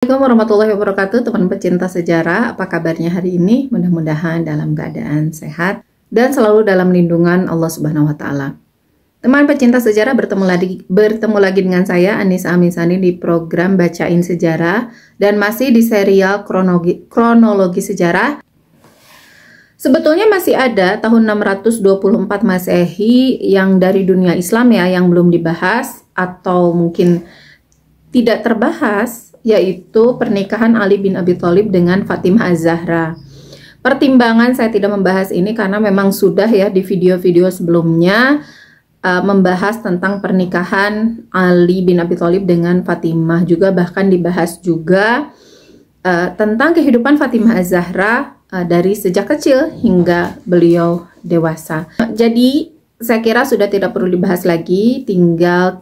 Assalamualaikum warahmatullahi wabarakatuh, teman pecinta sejarah. Apa kabarnya hari ini? Mudah-mudahan dalam keadaan sehat dan selalu dalam lindungan Allah Subhanahu wa taala. Teman pecinta sejarah, bertemu lagi dengan saya Anissa Amisani di program Bacain Sejarah dan masih di serial kronologi sejarah. Sebetulnya masih ada tahun 624 Masehi yang dari dunia Islam ya yang belum dibahas atau mungkin tidak terbahas, yaitu pernikahan Ali bin Abi Thalib dengan Fatimah Az-Zahra. Pertimbangan saya tidak membahas ini karena memang sudah ya di video-video sebelumnya membahas tentang pernikahan Ali bin Abi Thalib dengan Fatimah, juga bahkan dibahas juga tentang kehidupan Fatimah Az-Zahra dari sejak kecil hingga beliau dewasa. Jadi saya kira sudah tidak perlu dibahas lagi, tinggal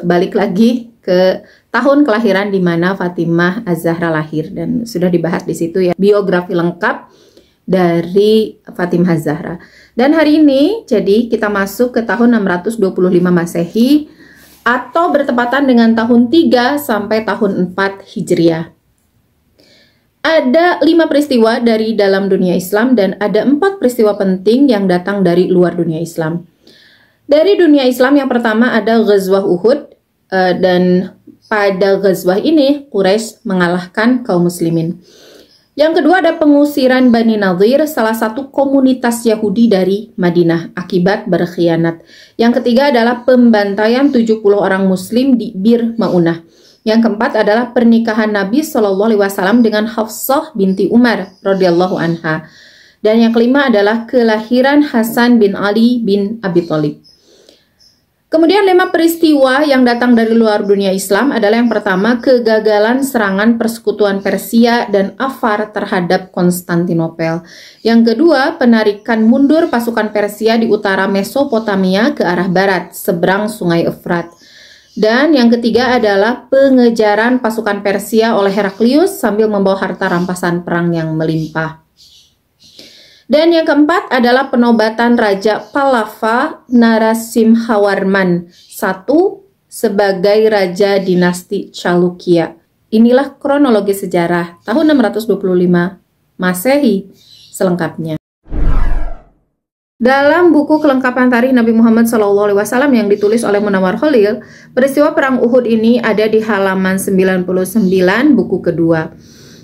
balik lagi ke tahun kelahiran di mana Fatimah Az-Zahra lahir, dan sudah dibahas di situ ya biografi lengkap dari Fatimah Az-Zahra. Dan hari ini jadi kita masuk ke tahun 625 Masehi atau bertepatan dengan tahun 3 sampai tahun 4 Hijriah. Ada 5 peristiwa dari dalam dunia Islam dan ada 4 peristiwa penting yang datang dari luar dunia Islam. Dari dunia Islam yang pertama ada Ghazwah Uhud, dan pada ghazwah ini Quraisy mengalahkan kaum muslimin. Yang kedua ada pengusiran Bani Nadhir, salah satu komunitas Yahudi dari Madinah akibat berkhianat. Yang ketiga adalah pembantaian 70 orang muslim di Bir Maunah. Yang keempat adalah pernikahan Nabi SAW dengan Hafsah binti Umar radhiyallahu anha. Dan yang kelima adalah kelahiran Hasan bin Ali bin Abi Thalib. Kemudian 5 peristiwa yang datang dari luar dunia Islam adalah yang pertama, kegagalan serangan persekutuan Persia dan Afar terhadap Konstantinopel. Yang kedua, penarikan mundur pasukan Persia di utara Mesopotamia ke arah barat, seberang sungai Efrat. Dan yang ketiga adalah pengejaran pasukan Persia oleh Heraklius sambil membawa harta rampasan perang yang melimpah. Dan yang keempat adalah penobatan Raja Pallava Narasimhawarman I sebagai Raja Dinasti Chalukya. Inilah kronologi sejarah tahun 625 Masehi selengkapnya. Dalam buku kelengkapan tarikh Nabi Muhammad SAW yang ditulis oleh Munawwar Khalil, peristiwa perang Uhud ini ada di halaman 99 buku kedua.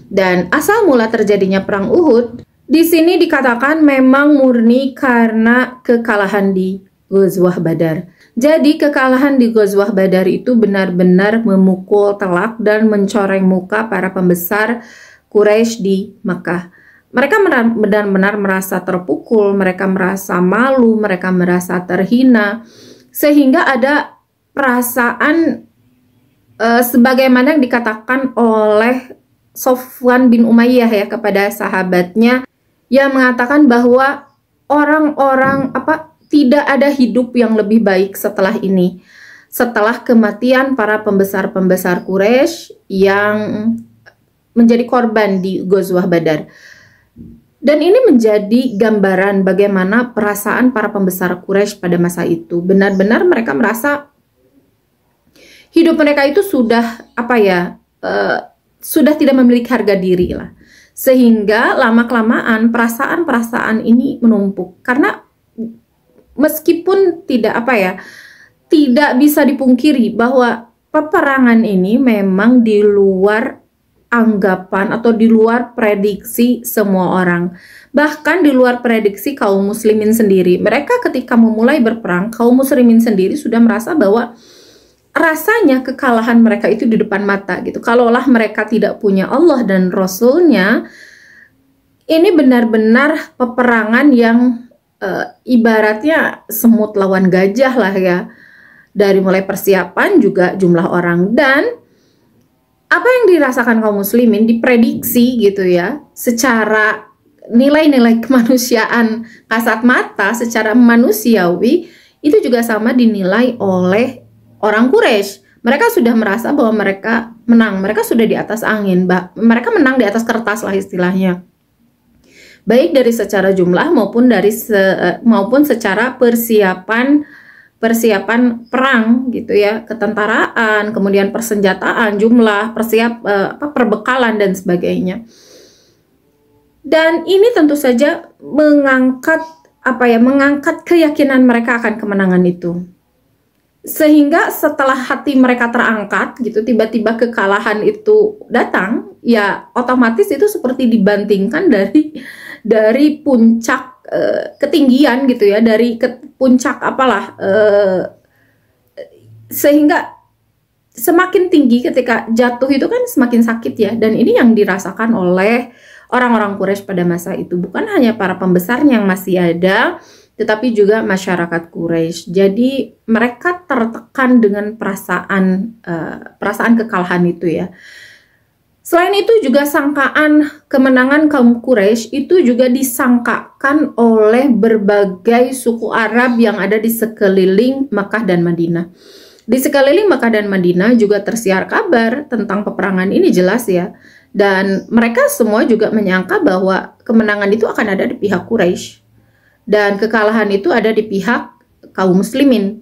Dan asal mula terjadinya perang Uhud di sini dikatakan memang murni karena kekalahan di Ghazwah Badar. Jadi kekalahan di Ghazwah Badar itu benar-benar memukul telak dan mencoreng muka para pembesar Quraisy di Makkah. Mereka benar-benar merasa terpukul, mereka merasa malu, mereka merasa terhina, sehingga ada perasaan sebagaimana yang dikatakan oleh Sofwan bin Umayyah ya kepada sahabatnya, yang mengatakan bahwa orang-orang tidak ada hidup yang lebih baik setelah ini, setelah kematian para pembesar-pembesar Quraisy yang menjadi korban di Ghazwah Badar. Dan ini menjadi gambaran bagaimana perasaan para pembesar Quraisy pada masa itu. Benar-benar mereka merasa hidup mereka itu sudah sudah tidak memiliki harga diri lah. Sehingga lama-kelamaan perasaan-perasaan ini menumpuk. Karena meskipun tidak bisa dipungkiri bahwa peperangan ini memang di luar anggapan atau di luar prediksi semua orang. Bahkan di luar prediksi kaum muslimin sendiri. Mereka ketika memulai berperang, kaum muslimin sendiri sudah merasa bahwa rasanya kekalahan mereka itu di depan mata gitu. Kalaulah mereka tidak punya Allah dan Rasulnya, ini benar-benar peperangan yang ibaratnya semut lawan gajah lah ya. Dari mulai persiapan juga jumlah orang, dan apa yang dirasakan kaum muslimin diprediksi gitu ya, secara nilai-nilai kemanusiaan kasat mata, secara manusiawi itu juga sama dinilai oleh orang Quraisy. Mereka sudah merasa bahwa mereka menang, mereka sudah di atas angin, mereka menang di atas kertas lah istilahnya. Baik dari secara jumlah maupun secara persiapan persiapan perang gitu ya, ketentaraan, kemudian persenjataan, jumlah, perbekalan dan sebagainya. Dan ini tentu saja mengangkat keyakinan mereka akan kemenangan itu. Sehingga setelah hati mereka terangkat gitu, tiba-tiba kekalahan itu datang, ya otomatis itu seperti dibantingkan dari puncak ketinggian gitu ya, dari puncak sehingga semakin tinggi ketika jatuh itu kan semakin sakit ya. Dan ini yang dirasakan oleh orang-orang Quraisy pada masa itu, bukan hanya para pembesarnya yang masih ada, tetapi juga masyarakat Quraisy. Jadi mereka tertekan dengan perasaan kekalahan itu ya. Selain itu juga sangkaan kemenangan kaum Quraisy itu juga disangkakan oleh berbagai suku Arab yang ada di sekeliling Makkah dan Madinah. Di sekeliling Makkah dan Madinah juga tersiar kabar tentang peperangan ini, jelas ya. Dan mereka semua juga menyangka bahwa kemenangan itu akan ada di pihak Quraisy. Dan kekalahan itu ada di pihak kaum muslimin.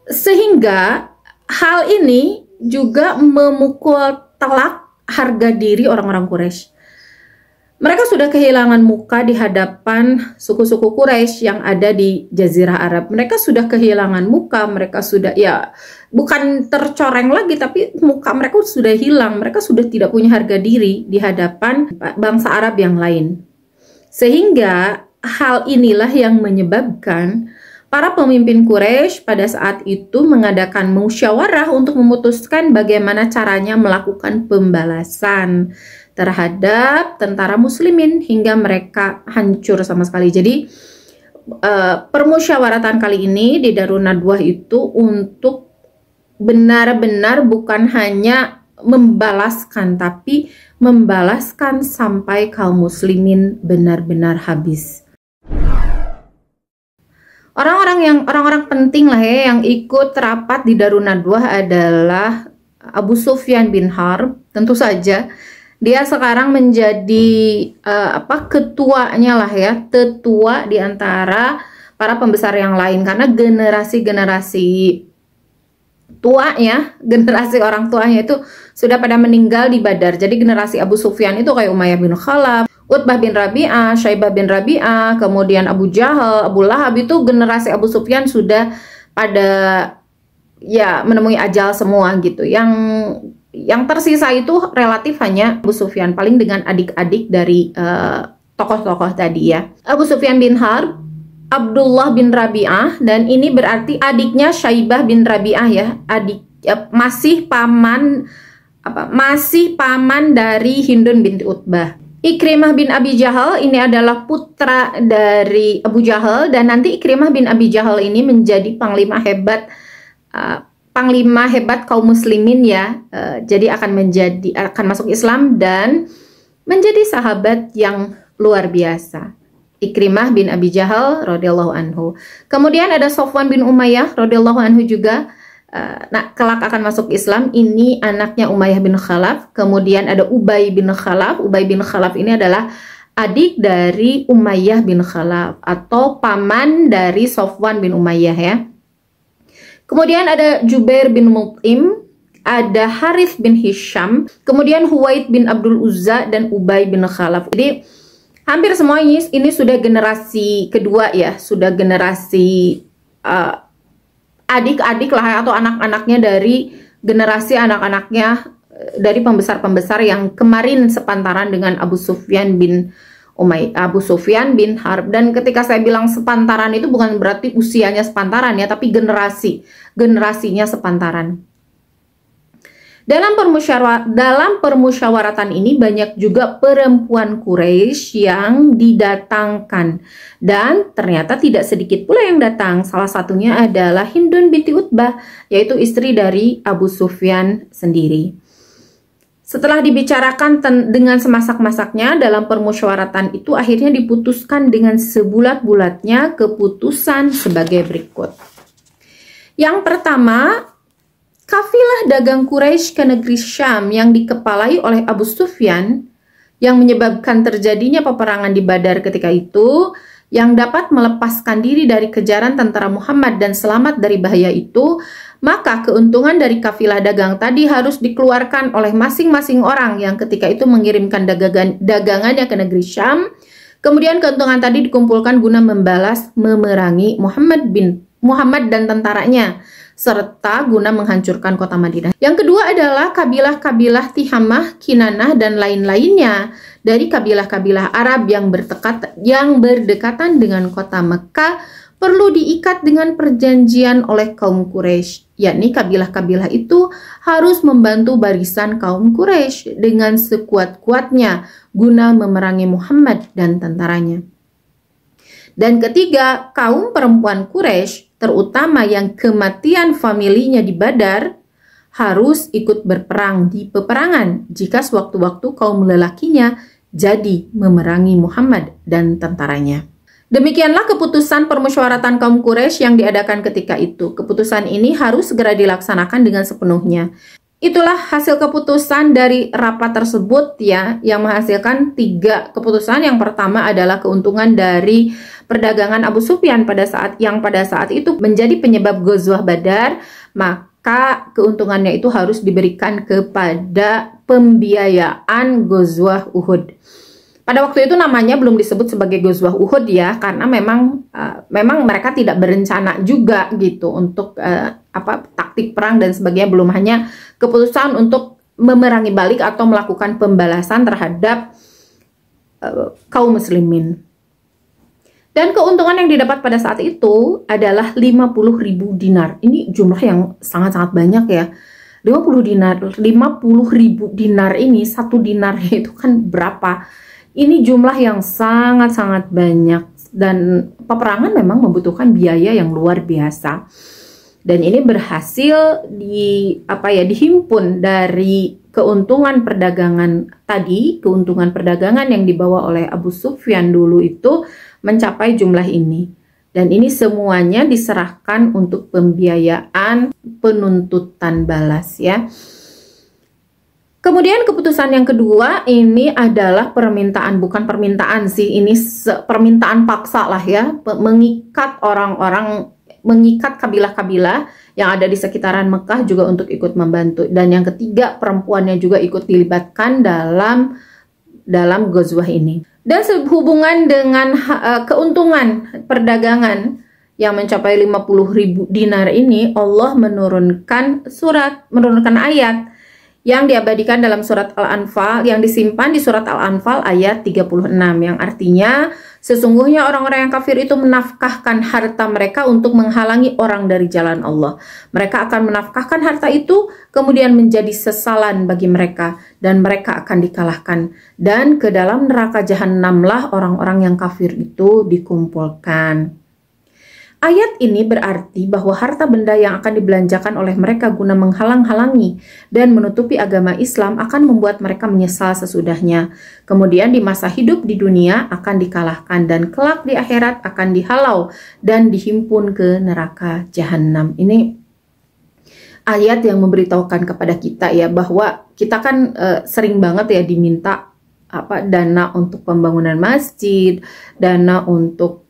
Sehingga hal ini juga memukul telak harga diri orang-orang Quraisy. Mereka sudah kehilangan muka di hadapan suku-suku Quraisy yang ada di Jazirah Arab. Mereka sudah kehilangan muka, mereka sudah bukan tercoreng lagi, tapi muka mereka sudah hilang. Mereka sudah tidak punya harga diri di hadapan bangsa Arab yang lain. Sehingga hal inilah yang menyebabkan para pemimpin Quraisy pada saat itu mengadakan musyawarah untuk memutuskan bagaimana caranya melakukan pembalasan terhadap tentara muslimin hingga mereka hancur sama sekali. Jadi permusyawaratan kali ini di Darun Nadwah itu untuk benar-benar bukan hanya membalaskan, tapi membalaskan sampai kaum muslimin benar-benar habis. Orang-orang penting lah ya yang ikut rapat di Darun Nadwah adalah Abu Sufyan bin Harb. Tentu saja dia sekarang menjadi ketuanya lah ya, tetua di antara para pembesar yang lain, karena generasi tuanya, generasi orang tuanya itu sudah pada meninggal di Badar. Jadi generasi Abu Sufyan itu kayak Umayyah bin Khalaf, Utbah bin Rabi'ah, Syaibah bin Rabi'ah, kemudian Abu Jahal, Abu Lahab, itu generasi Abu Sufyan sudah pada menemui ajal semua gitu. Yang tersisa itu relatif hanya Abu Sufyan, paling dengan adik-adik dari tokoh-tokoh tadi ya. Abu Sufyan bin Harb, Abdullah bin Rabi'ah, dan ini berarti adiknya Syaibah bin Rabi'ah ya, masih paman dari Hindun binti Utbah. Ikrimah bin Abi Jahal ini adalah putra dari Abu Jahal, dan nanti Ikrimah bin Abi Jahal ini menjadi panglima hebat kaum muslimin ya. Jadi akan masuk Islam dan menjadi sahabat yang luar biasa. Ikrimah bin Abi Jahal radhiyallahu anhu. Kemudian ada Sofwan bin Umayyah radhiyallahu anhu juga. Kelak akan masuk Islam. Ini anaknya Umayyah bin Khalaf. Kemudian ada Ubay bin Khalaf. Ubay bin Khalaf ini adalah adik dari Umayyah bin Khalaf atau paman dari Sofwan bin Umayyah ya. Kemudian ada Jubair bin Mut'im, ada Harith bin Hisham, kemudian Huwaid bin Abdul Uzza dan Ubay bin Khalaf. Jadi hampir semua ini sudah generasi kedua ya, sudah generasi adik-adik lah atau anak-anaknya dari generasi anak-anaknya dari pembesar-pembesar yang kemarin sepantaran dengan Abu Sufyan bin Harb. Dan ketika saya bilang sepantaran itu bukan berarti usianya sepantaran ya, tapi generasinya sepantaran. Dalam permusyawaratan ini banyak juga perempuan Quraisy yang didatangkan, dan ternyata tidak sedikit pula yang datang. Salah satunya adalah Hindun binti Utbah, yaitu istri dari Abu Sufyan sendiri. Setelah dibicarakan dengan semasak-masaknya dalam permusyawaratan itu, akhirnya diputuskan dengan sebulat-bulatnya keputusan sebagai berikut. Yang pertama, kafilah dagang Quraisy ke negeri Syam yang dikepalai oleh Abu Sufyan yang menyebabkan terjadinya peperangan di Badar ketika itu, yang dapat melepaskan diri dari kejaran tentara Muhammad dan selamat dari bahaya itu, maka keuntungan dari kafilah dagang tadi harus dikeluarkan oleh masing-masing orang yang ketika itu mengirimkan dagangannya ke negeri Syam. Kemudian keuntungan tadi dikumpulkan guna membalas memerangi Muhammad dan tentaranya, serta guna menghancurkan kota Madinah. Yang kedua adalah kabilah-kabilah Tihamah, Kinanah, dan lain-lainnya dari kabilah-kabilah Arab yang berdekatan dengan kota Mekah perlu diikat dengan perjanjian oleh kaum Quraisy, yakni kabilah-kabilah itu harus membantu barisan kaum Quraisy dengan sekuat-kuatnya guna memerangi Muhammad dan tentaranya. Dan ketiga, kaum perempuan Quraisy, terutama yang kematian familinya di Badar, harus ikut berperang di peperangan jika sewaktu-waktu kaum lelakinya jadi memerangi Muhammad dan tentaranya. Demikianlah keputusan permusyawaratan kaum Quraisy yang diadakan ketika itu. Keputusan ini harus segera dilaksanakan dengan sepenuhnya. Itulah hasil keputusan dari rapat tersebut ya, yang menghasilkan 3 keputusan. Yang pertama adalah keuntungan dari perdagangan Abu Sufyan pada saat itu menjadi penyebab Ghazwah Badar, maka keuntungannya itu harus diberikan kepada pembiayaan Ghazwah Uhud. Pada waktu itu namanya belum disebut sebagai Ghazwah Uhud ya, karena memang mereka tidak berencana juga gitu untuk taktik perang dan sebagainya, belum hanya keputusan untuk memerangi balik atau melakukan pembalasan terhadap kaum muslimin. Dan keuntungan yang didapat pada saat itu adalah 50.000 dinar. Ini jumlah yang sangat-sangat banyak ya. 50.000 dinar ini, 1 dinar itu kan berapa? Ini jumlah yang sangat-sangat banyak, dan peperangan memang membutuhkan biaya yang luar biasa. Dan ini berhasil dihimpun dari keuntungan perdagangan tadi, keuntungan perdagangan yang dibawa oleh Abu Sufyan dulu itu mencapai jumlah ini. Dan ini semuanya diserahkan untuk pembiayaan penuntutan balas ya. Kemudian keputusan yang kedua ini adalah permintaan, bukan permintaan sih, ini permintaan paksa lah ya, mengikat orang-orang, mengikat kabilah-kabilah yang ada di sekitaran Mekah juga untuk ikut membantu. Dan yang ketiga, perempuannya juga ikut dilibatkan dalam ghazwah ini. Dan sehubungan dengan keuntungan perdagangan yang mencapai 50.000 dinar ini, Allah menurunkan ayat yang diabadikan dalam surat Al-Anfal, yang disimpan di surat Al-Anfal ayat 36, yang artinya sesungguhnya orang-orang yang kafir itu menafkahkan harta mereka untuk menghalangi orang dari jalan Allah. Mereka akan menafkahkan harta itu kemudian menjadi sesalan bagi mereka, dan mereka akan dikalahkan, dan ke dalam neraka jahanamlah orang-orang yang kafir itu dikumpulkan. Ayat ini berarti bahwa harta benda yang akan dibelanjakan oleh mereka guna menghalang-halangi dan menutupi agama Islam akan membuat mereka menyesal sesudahnya. Kemudian di masa hidup di dunia akan dikalahkan, dan kelak di akhirat akan dihalau dan dihimpun ke neraka jahanam. Ini ayat yang memberitahukan kepada kita ya, bahwa kita kan sering banget ya diminta dana untuk pembangunan masjid, dana untuk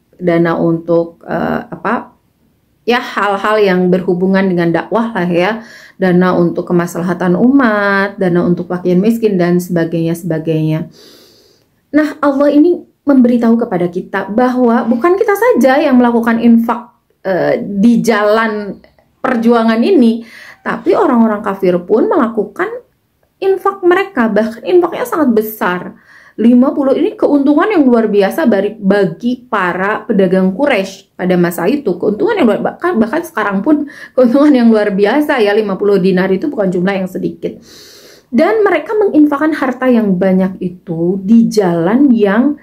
hal-hal yang berhubungan dengan dakwah lah ya, dana untuk kemaslahatan umat, dana untuk fakir miskin dan sebagainya. Nah, Allah ini memberitahu kepada kita bahwa bukan kita saja yang melakukan infak di jalan perjuangan ini, tapi orang-orang kafir pun melakukan infak mereka, bahkan infaknya sangat besar. 50 ini keuntungan yang luar biasa bagi para pedagang Quraisy pada masa itu. Keuntungan yang bahkan sekarang pun keuntungan yang luar biasa ya, 50 dinar itu bukan jumlah yang sedikit. Dan mereka menginfakkan harta yang banyak itu di jalan yang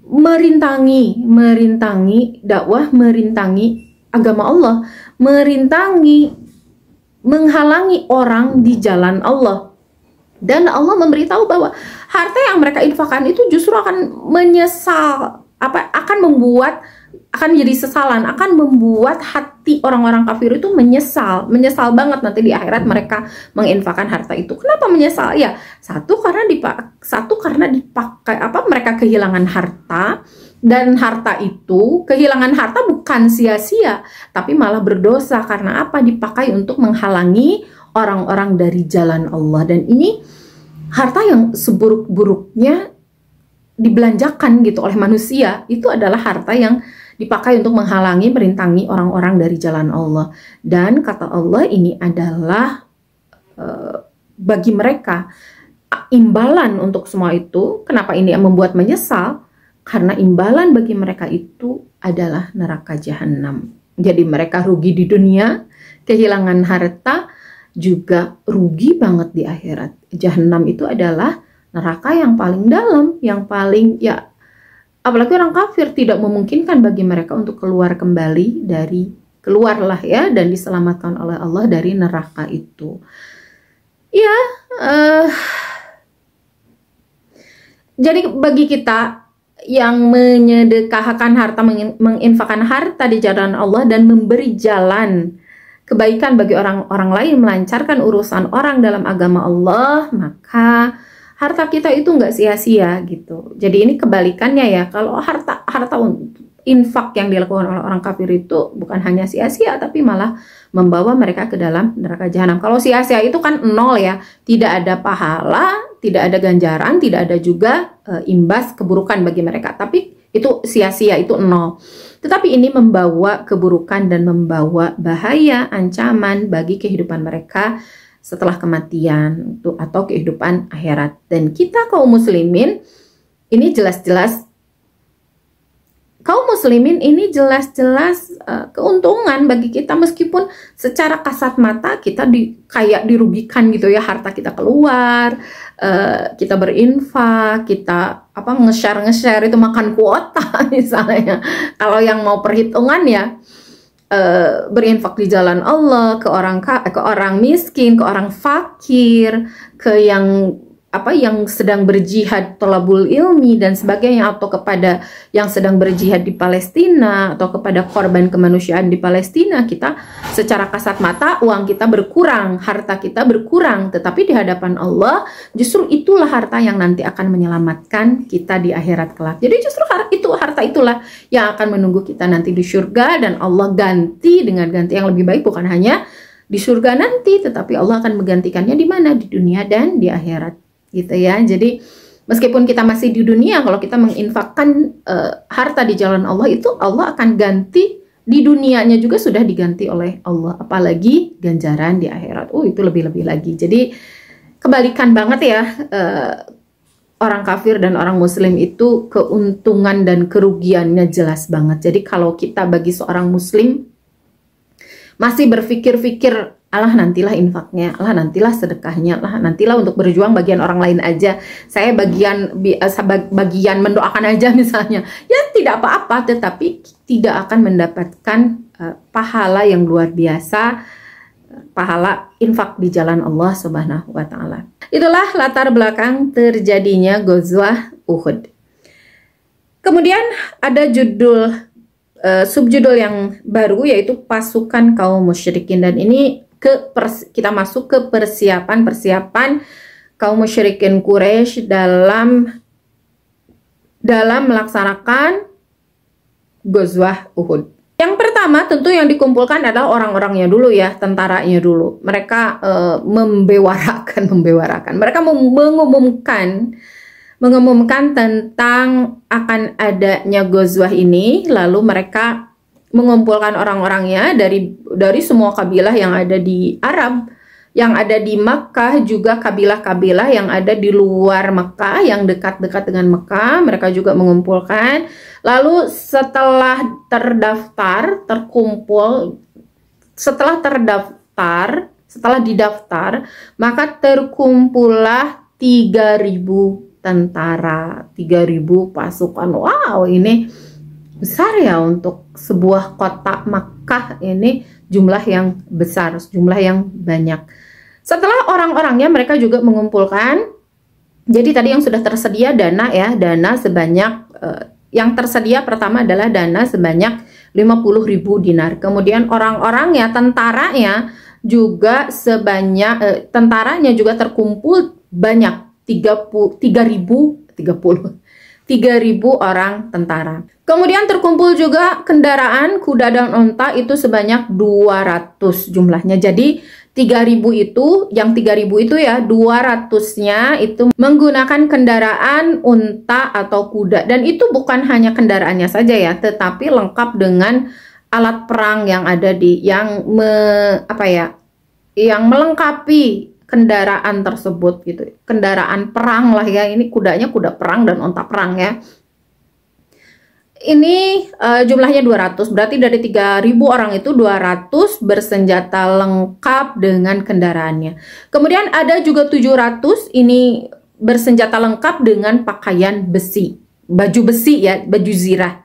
merintangi dakwah, merintangi agama Allah, menghalangi orang di jalan Allah. Dan Allah memberitahu bahwa harta yang mereka infakkan itu justru akan akan menjadi sesalan, akan membuat hati orang-orang kafir itu menyesal banget nanti di akhirat mereka menginfakkan harta itu. Kenapa menyesal? Ya, satu karena dipakai mereka kehilangan harta, Dan harta itu, kehilangan harta bukan sia-sia, tapi malah berdosa. Karena apa? Dipakai untuk menghalangi orang-orang dari jalan Allah. Dan ini harta yang seburuk-buruknya dibelanjakan gitu oleh manusia, itu adalah harta yang dipakai untuk menghalangi, merintangi orang-orang dari jalan Allah. Dan kata Allah, ini adalah bagi mereka imbalan untuk semua itu. Kenapa ini yang membuat menyesal? Karena imbalan bagi mereka itu adalah neraka jahanam. Jadi mereka rugi di dunia, kehilangan harta, juga rugi banget di akhirat. Jahanam itu adalah neraka yang paling dalam, yang paling, ya apalagi orang kafir, tidak memungkinkan bagi mereka untuk keluar kembali dari, keluarlah ya, dan diselamatkan oleh Allah dari neraka itu. Ya, jadi bagi kita yang menyedekahkan harta, menginfakkan harta di jalan Allah dan memberi jalan kebaikan bagi orang-orang lain, melancarkan urusan orang dalam agama Allah, maka harta kita itu nggak sia-sia gitu. Jadi ini kebalikannya ya, kalau harta infak yang dilakukan oleh orang kafir itu bukan hanya sia-sia, tapi malah membawa mereka ke dalam neraka jahanam. Kalau sia-sia itu kan nol ya, tidak ada pahala, tidak ada ganjaran, tidak ada juga imbas keburukan bagi mereka. Tapi itu sia-sia, itu nol. Tetapi ini membawa keburukan dan membawa bahaya, ancaman bagi kehidupan mereka setelah kematian atau kehidupan akhirat. Dan kita kaum muslimin ini jelas-jelas keuntungan bagi kita, meskipun secara kasat mata kita kayak dirugikan gitu ya, harta kita keluar, kita berinfak, kita nge-share itu makan kuota misalnya. Kalau yang mau perhitungan ya, berinfak di jalan Allah ke orang miskin, ke orang fakir, ke yang sedang berjihad thalabul ilmi dan sebagainya, atau kepada yang sedang berjihad di Palestina, atau kepada korban kemanusiaan di Palestina. Kita secara kasat mata uang kita berkurang, harta kita berkurang, tetapi di hadapan Allah justru itulah harta yang nanti akan menyelamatkan kita di akhirat kelak. Jadi justru harta itulah yang akan menunggu kita nanti di surga, dan Allah ganti dengan ganti yang lebih baik, bukan hanya di surga nanti, tetapi Allah akan menggantikannya di mana? Di dunia dan di akhirat. Gitu ya. Jadi meskipun kita masih di dunia, kalau kita menginfakkan harta di jalan Allah, itu Allah akan ganti di dunianya juga, sudah diganti oleh Allah, apalagi ganjaran di akhirat. Itu lebih-lebih lagi. Jadi kebalikan banget ya, orang kafir dan orang muslim itu keuntungan dan kerugiannya jelas banget. Jadi kalau kita bagi seorang muslim masih berpikir-pikir, alah nantilah infaknya, alah nantilah sedekahnya, alah nantilah untuk berjuang bagian orang lain aja, saya bagian mendoakan aja misalnya, ya tidak apa-apa, tetapi tidak akan mendapatkan pahala yang luar biasa, pahala infak di jalan Allah Subhanahu wa Ta'ala. Itulah latar belakang terjadinya Ghazwah Uhud. Kemudian ada subjudul yang baru, yaitu pasukan kaum musyrikin, dan ini kita masuk ke persiapan kaum musyrikin Quraisy dalam melaksanakan Ghazwah Uhud. Yang pertama tentu yang dikumpulkan adalah orang-orangnya dulu ya, tentaranya dulu. Mereka membewarakan. Mereka mengumumkan tentang akan adanya Ghazwah ini, lalu mereka mengumpulkan orang-orangnya dari semua kabilah yang ada di Arab, yang ada di Makkah, juga kabilah-kabilah yang ada di luar Makkah, yang dekat-dekat dengan Makkah, mereka juga mengumpulkan. Lalu setelah didaftar, maka terkumpullah 3.000 tentara, 3.000 pasukan. Wow, ini besar ya untuk sebuah kota Makkah, ini jumlah yang besar, jumlah yang banyak. Setelah orang-orangnya mereka juga mengumpulkan, jadi tadi yang sudah tersedia dana ya, dana sebanyak yang tersedia pertama adalah dana sebanyak 50.000 dinar. Kemudian orang-orangnya, tentaranya juga tentaranya juga terkumpul banyak, 30 3.000 orang tentara. Kemudian terkumpul juga kendaraan kuda dan onta itu sebanyak 200 jumlahnya. Jadi 3.000 itu, yang 3.000 itu ya 200-nya itu menggunakan kendaraan unta atau kuda. Dan itu bukan hanya kendaraannya saja ya, tetapi lengkap dengan alat perang yang ada di yang melengkapi kendaraan tersebut gitu. Kendaraan perang lah ya. Ini kudanya kuda perang dan onta perang ya. Ini jumlahnya 200, berarti dari 3.000 orang itu 200 bersenjata lengkap dengan kendaraannya. Kemudian ada juga 700 ini bersenjata lengkap dengan pakaian besi, baju besi ya, baju zirah.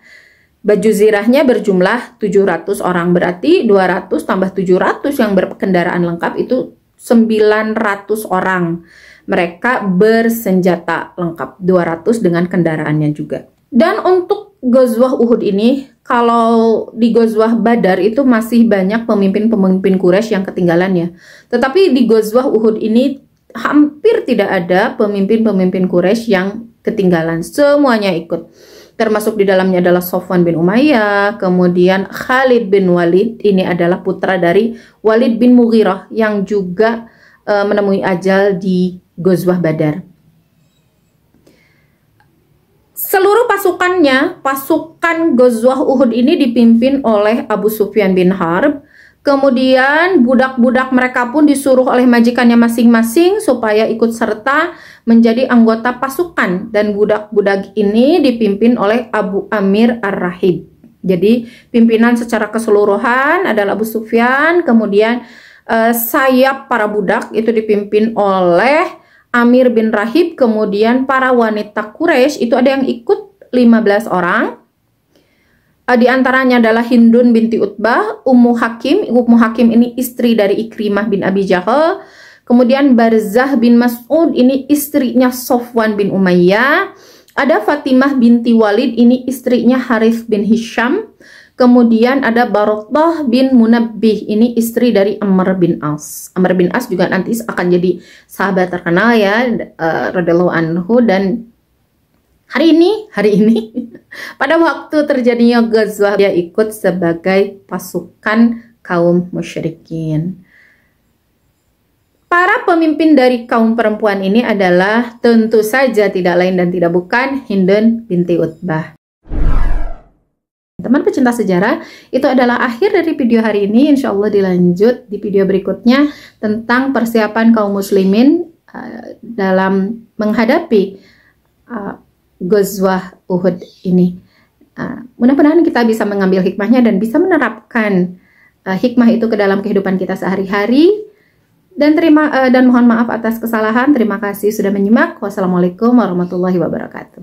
Baju zirahnya berjumlah 700 orang, berarti 200 tambah 700 yang berkendaraan lengkap itu 900 orang. Mereka bersenjata lengkap, 200 dengan kendaraannya juga. Dan untuk Ghazwah Uhud ini, kalau di Ghazwah Badar itu masih banyak pemimpin-pemimpin Quraisy yang ketinggalan ya. Tetapi di Ghazwah Uhud ini hampir tidak ada pemimpin-pemimpin Quraisy yang ketinggalan. Semuanya ikut. Termasuk di dalamnya adalah Sofwan bin Umayyah, kemudian Khalid bin Walid, ini adalah putra dari Walid bin Mughirah yang juga menemui ajal di Ghazwah Badar. Seluruh pasukannya, pasukan Ghazwah Uhud ini dipimpin oleh Abu Sufyan bin Harb. Kemudian budak-budak mereka pun disuruh oleh majikannya masing-masing supaya ikut serta menjadi anggota pasukan. Dan budak-budak ini dipimpin oleh Abu Amir Ar-Rahib. Jadi pimpinan secara keseluruhan adalah Abu Sufyan. Kemudian sayap para budak itu dipimpin oleh Amir bin Rahib. Kemudian para wanita Quraisy itu ada yang ikut 15 orang. Di antaranya adalah Hindun binti Utbah, Ummu Hakim. Ummu Hakim ini istri dari Ikrimah bin Abi Jahal. Kemudian Barzah bin Mas'ud, ini istrinya Sofwan bin Umayyah. Ada Fatimah binti Walid, ini istrinya Harith bin Hisham. Kemudian ada Baroqah bin Munabbih, ini istri dari Amr bin As. Amr bin As juga nanti akan jadi sahabat terkenal ya, radhiyallahu anhu. Dan hari ini pada waktu terjadinya Ghazwah, dia ikut sebagai pasukan kaum musyrikin. Para pemimpin dari kaum perempuan ini adalah tentu saja tidak lain dan tidak bukan Hindun binti Utbah. Teman pecinta sejarah, itu adalah akhir dari video hari ini. Insya Allah dilanjut di video berikutnya tentang persiapan kaum muslimin dalam menghadapi Ghazwah Uhud ini. Mudah-mudahan kita bisa mengambil hikmahnya dan bisa menerapkan hikmah itu ke dalam kehidupan kita sehari-hari. Dan mohon maaf atas kesalahan. Terima kasih sudah menyimak. Wassalamualaikum warahmatullahi wabarakatuh.